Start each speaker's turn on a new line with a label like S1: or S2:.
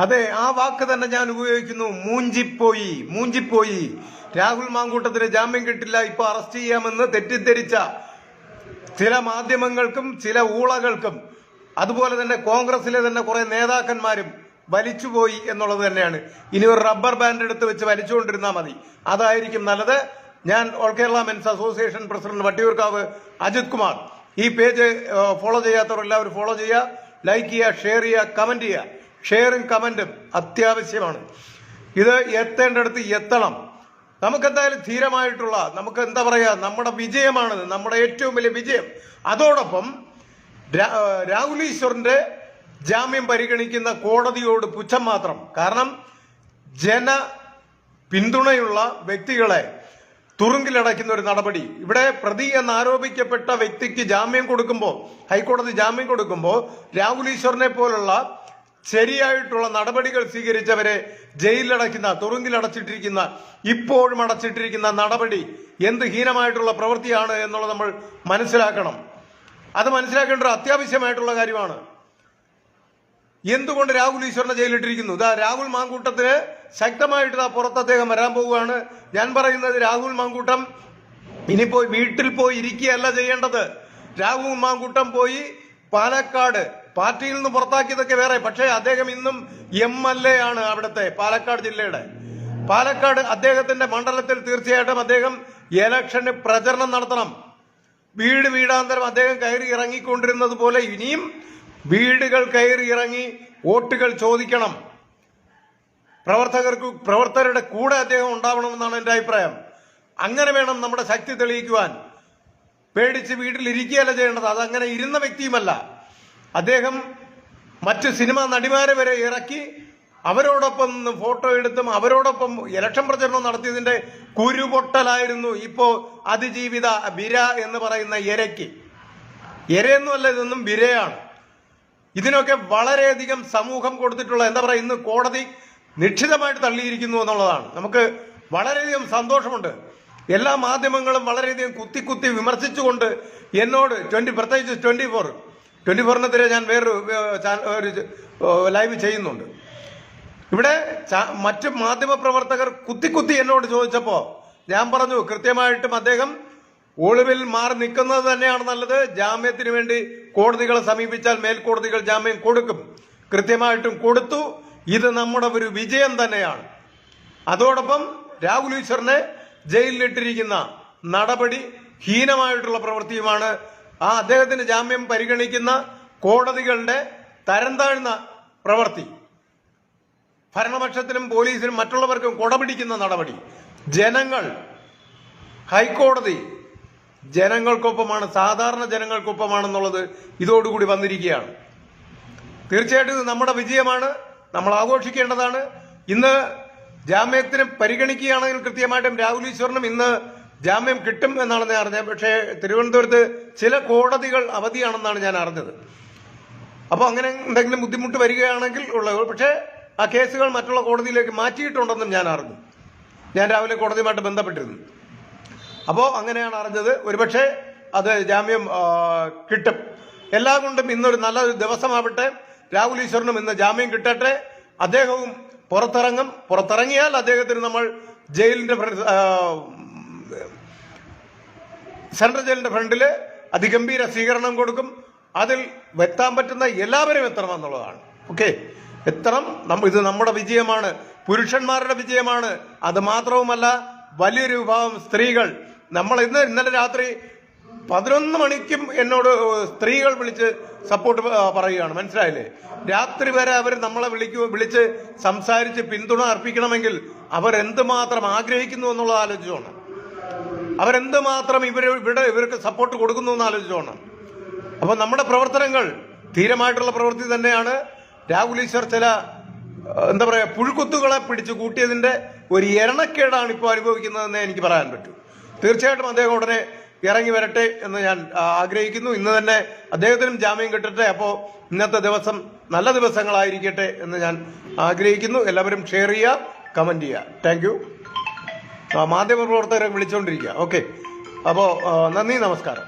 S1: അതെ, ആ വാക്ക് തന്നെ ഞാൻ ഉപയോഗിക്കുന്നു. മൂഞ്ചിപ്പോയി, മൂഞ്ചിപ്പോയി. രാഹുൽ മാങ്കൂട്ടത്തിന് ജാമ്യം കിട്ടില്ല, ഇപ്പൊ അറസ്റ്റ് ചെയ്യാമെന്ന് തെറ്റിദ്ധരിച്ച ചില മാധ്യമങ്ങൾക്കും ചില ഊളകൾക്കും അതുപോലെ തന്നെ കോൺഗ്രസിലെ തന്നെ കുറെ നേതാക്കന്മാരും വലിച്ചുപോയി എന്നുള്ളത് തന്നെയാണ്. ഇനി ഒരു റബ്ബർ ബാൻഡ് എടുത്ത് വെച്ച് വലിച്ചുകൊണ്ടിരുന്നാൽ മതി, അതായിരിക്കും നല്ലത്. ഞാൻ all Kerala men's association president Vattiyoorkavu Ajith Kumar. ഈ പേജ് ഫോളോ ചെയ്യാത്തവർ എല്ലാവരും ഫോളോ ചെയ്യുക, ലൈക്ക് ചെയ്യുക, ഷെയർ ചെയ്യുക, കമന്റ് ചെയ്യുക. ഷെയറും കമന്റും അത്യാവശ്യമാണ്. ഇത് എത്തേണ്ടടുത്ത് എത്തണം. നമുക്കെന്തായാലും ധീരമായിട്ടുള്ള നമുക്ക് എന്താ പറയാ, നമ്മുടെ വിജയമാണിത്, നമ്മുടെ ഏറ്റവും വലിയ വിജയം. അതോടൊപ്പം രാഹുൽ ഈശ്വറിന്റെ ജാമ്യം പരിഗണിക്കുന്ന കോടതിയോട് പുച്ഛം മാത്രം. കാരണം ജന പിന്തുണയുള്ള വ്യക്തികളെ തുറുങ്കിലടയ്ക്കുന്ന ഒരു നടപടി. ഇവിടെ പ്രതി എന്നാരോപിക്കപ്പെട്ട വ്യക്തിക്ക് ജാമ്യം കൊടുക്കുമ്പോൾ, ഹൈക്കോടതി ജാമ്യം കൊടുക്കുമ്പോൾ രാഹുൽ ഈശ്വറിനെ പോലുള്ള ശരിയായിട്ടുള്ള നടപടികൾ സ്വീകരിച്ചവരെ ജയിലിലടയ്ക്കുന്ന, തുറുങ്കിലടച്ചിട്ടിരിക്കുന്ന, ഇപ്പോഴും അടച്ചിട്ടിരിക്കുന്ന നടപടി എന്ത് ഹീനമായിട്ടുള്ള പ്രവൃത്തിയാണ് എന്നുള്ളത് നമ്മൾ മനസ്സിലാക്കണം. അത് മനസ്സിലാക്കേണ്ട ഒരു അത്യാവശ്യമായിട്ടുള്ള കാര്യമാണ്. എന്തുകൊണ്ട് രാഹുൽ ഈശ്വറിനെ ജയിലിട്ടിരിക്കുന്നു? ഇതാ രാഹുൽ മാങ്കൂട്ടത്തിന് ശക്തമായിട്ട് പുറത്ത് അദ്ദേഹം വരാൻ പോവുകയാണ്. ഞാൻ പറയുന്നത്, രാഹുൽ മാങ്കൂട്ടം ഇനിയിപ്പോ വീട്ടിൽ പോയി ഇരിക്കുകയല്ല ചെയ്യേണ്ടത്. രാഹുൽ മാങ്കൂട്ടം പോയി പാലക്കാട്, പാർട്ടിയിൽ നിന്ന് പുറത്താക്കിയതൊക്കെ വേറെ, പക്ഷേ അദ്ദേഹം ഇന്നും MLA ആണ് അവിടുത്തെ പാലക്കാട് ജില്ലയുടെ. പാലക്കാട് അദ്ദേഹത്തിന്റെ മണ്ഡലത്തിൽ തീർച്ചയായിട്ടും അദ്ദേഹം ഇലക്ഷന് പ്രചരണം നടത്തണം. വീട് വീടാന്തരം അദ്ദേഹം കയറി ഇറങ്ങിക്കൊണ്ടിരുന്നത് പോലെ ഇനിയും വീടുകൾ കയറി ഇറങ്ങി വോട്ടുകൾ ചോദിക്കണം. പ്രവർത്തകരുടെ കൂടെ അദ്ദേഹം ഉണ്ടാവണമെന്നാണ് എന്റെ അഭിപ്രായം. അങ്ങനെ വേണം നമ്മുടെ ശക്തി തെളിയിക്കുവാൻ. പേടിച്ച് വീട്ടിൽ ഇരിക്കുകയല്ല ചെയ്യേണ്ടത്. അതങ്ങനെ ഇരുന്ന വ്യക്തിയുമല്ല അദ്ദേഹം. മറ്റ് സിനിമാ നടിമാരെ വരെ ഇറക്കി അവരോടൊപ്പം ഫോട്ടോ എടുത്തും അവരോടൊപ്പം ഇലക്ഷൻ പ്രചരണം നടത്തിയതിന്റെ കുരുപൊട്ടലായിരുന്നു ഇപ്പോ അതിജീവിത ബിര എന്ന് പറയുന്ന ഇരയ്ക്ക്. ഇരയൊന്നുമല്ല, ഇതൊന്നും ബിരയാണ്. ഇതിനൊക്കെ വളരെയധികം സമൂഹം കൊടുത്തിട്ടുള്ള എന്താ പറയുക, ഇന്ന് കോടതി നിശ്ചിതമായിട്ട് തള്ളിയിരിക്കുന്നു എന്നുള്ളതാണ്. നമുക്ക് വളരെയധികം സന്തോഷമുണ്ട്. എല്ലാ മാധ്യമങ്ങളും വളരെയധികം കുത്തി വിമർശിച്ചുകൊണ്ട് എന്നോട് പ്രത്യേകിച്ച് 24-നെതിരെ ഞാൻ വേറൊരു ലൈവ് ചെയ്യുന്നുണ്ട്. ഇവിടെ മറ്റ് മാധ്യമ പ്രവർത്തകർ കുത്തി എന്നോട് ചോദിച്ചപ്പോ ഞാൻ പറഞ്ഞു, കൃത്യമായിട്ടും അദ്ദേഹം ഒളിവിൽ മാറി നിൽക്കുന്നത് തന്നെയാണ് നല്ലത്. ജാമ്യത്തിന് വേണ്ടി കോടതികളെ സമീപിച്ചാൽ മേൽക്കോടതികൾ ജാമ്യം കൊടുക്കും. കൃത്യമായിട്ടും കൊടുത്തു. ഇത് നമ്മുടെ ഒരു വിജയം തന്നെയാണ്. അതോടൊപ്പം രാഹുൽ ഈശ്വറിനെ ജയിലിലിട്ടിരിക്കുന്ന നടപടി ഹീനമായിട്ടുള്ള പ്രവൃത്തിയുമാണ്. ആ അദ്ദേഹത്തിന് ജാമ്യം പരിഗണിക്കുന്ന കോടതികളുടെ തരം താഴ്ന്ന പ്രവൃത്തി, ഭരണപക്ഷത്തിനും പോലീസിനും മറ്റുള്ളവർക്കും കൊടപിടിക്കുന്ന നടപടി. ജനങ്ങൾ, ഹൈക്കോടതി ജനങ്ങൾക്കൊപ്പമാണ്, സാധാരണ ജനങ്ങൾക്കൊപ്പമാണെന്നുള്ളത് ഇതോടുകൂടി വന്നിരിക്കുകയാണ്. തീർച്ചയായിട്ടും ഇത് നമ്മുടെ വിജയമാണ്, നമ്മൾ ആഘോഷിക്കേണ്ടതാണ്. ഇന്ന് ജാമ്യത്തിന് പരിഗണിക്കുകയാണെങ്കിൽ കൃത്യമായിട്ടും രാഹുൽ ഈശ്വറിനും ഇന്ന് ജാമ്യം കിട്ടും എന്നാണ് ഞാൻ അറിഞ്ഞത്. പക്ഷേ തിരുവനന്തപുരത്ത് ചില കോടതികൾ അവധിയാണെന്നാണ് ഞാൻ അറിഞ്ഞത്. അപ്പോൾ അങ്ങനെ എന്തെങ്കിലും ബുദ്ധിമുട്ട് വരികയാണെങ്കിൽ ഉള്ളത്, പക്ഷേ ആ കേസുകൾ മറ്റുള്ള കോടതിയിലേക്ക് മാറ്റിയിട്ടുണ്ടെന്നും ഞാൻ അറിഞ്ഞു. ഞാൻ രാവിലെ കോടതിയുമായിട്ട് ബന്ധപ്പെട്ടിരുന്നു. അപ്പോൾ അങ്ങനെയാണ് അറിഞ്ഞത്. ഒരുപക്ഷെ അത് ജാമ്യം കിട്ടും. എല്ലാ കൊണ്ടും ഇന്നൊരു നല്ലൊരു ദിവസമാവട്ടെ. രാഹുൽ ഈശ്വറിനും ഇന്ന് ജാമ്യം കിട്ടട്ടെ. അദ്ദേഹവും പുറത്തിറങ്ങിയാൽ അദ്ദേഹത്തിന് നമ്മൾ ജയിലിന്റെ സെൻട്രൽ ജയിലിന്റെ ഫ്രണ്ടില് അതിഗംഭീര സ്വീകരണം കൊടുക്കും. അതിൽ എത്താൻ പറ്റുന്ന എല്ലാവരും എത്തണമെന്നുള്ളതാണ്. ഓക്കെ, എത്തണം. ഇത് നമ്മുടെ വിജയമാണ്, പുരുഷന്മാരുടെ വിജയമാണ്. അത് മാത്രവുമല്ല, വലിയൊരു വിഭാഗം സ്ത്രീകൾ, നമ്മൾ ഇന്നലെ രാത്രി 11 മണിക്കും എന്നോട് സ്ത്രീകൾ വിളിച്ച് സപ്പോർട്ട് പറയുകയാണ്. മനസ്സിലായില്ലേ? രാത്രി വരെ അവർ നമ്മളെ വിളിച്ച് സംസാരിച്ച് പിന്തുണ അർപ്പിക്കണമെങ്കിൽ അവരെന്തുമാത്രം ആഗ്രഹിക്കുന്നു എന്നുള്ളത് ആലോചിച്ചോണം. അവരെന്തുമാത്രം ഇവർക്ക് സപ്പോർട്ട് കൊടുക്കുന്നു എന്ന് ആലോചിച്ചോണം. അപ്പൊ നമ്മുടെ പ്രവർത്തനങ്ങൾ ധീരമായിട്ടുള്ള പ്രവൃത്തി തന്നെയാണ്. രാഹുൽ ഈശ്വർ ചില എന്താ പറയാ പുഴുക്കുത്തുകളെ പിടിച്ചു കൂട്ടിയതിന്റെ ഒരു എരണക്കേടാണ് ഇപ്പോൾ അനുഭവിക്കുന്നതെന്ന് എനിക്ക് പറയാൻ പറ്റൂ. തീർച്ചയായിട്ടും അദ്ദേഹം ഉടനെ ഇറങ്ങി വരട്ടെ എന്ന് ഞാൻ ആഗ്രഹിക്കുന്നു. ഇന്ന് തന്നെ അദ്ദേഹത്തിനും ജാമ്യം കിട്ടട്ടെ. അപ്പോൾ ഇന്നത്തെ ദിവസം നല്ല ദിവസങ്ങളായിരിക്കട്ടെ എന്ന് ഞാൻ ആഗ്രഹിക്കുന്നു. എല്ലാവരും ഷെയർ ചെയ്യുക, കമന്റ് ചെയ്യുക. Thank you. മാധ്യമപ്രവർത്തകരെ വിളിച്ചുകൊണ്ടിരിക്കുക. ഓക്കെ, അപ്പോൾ നന്ദി, നമസ്കാരം.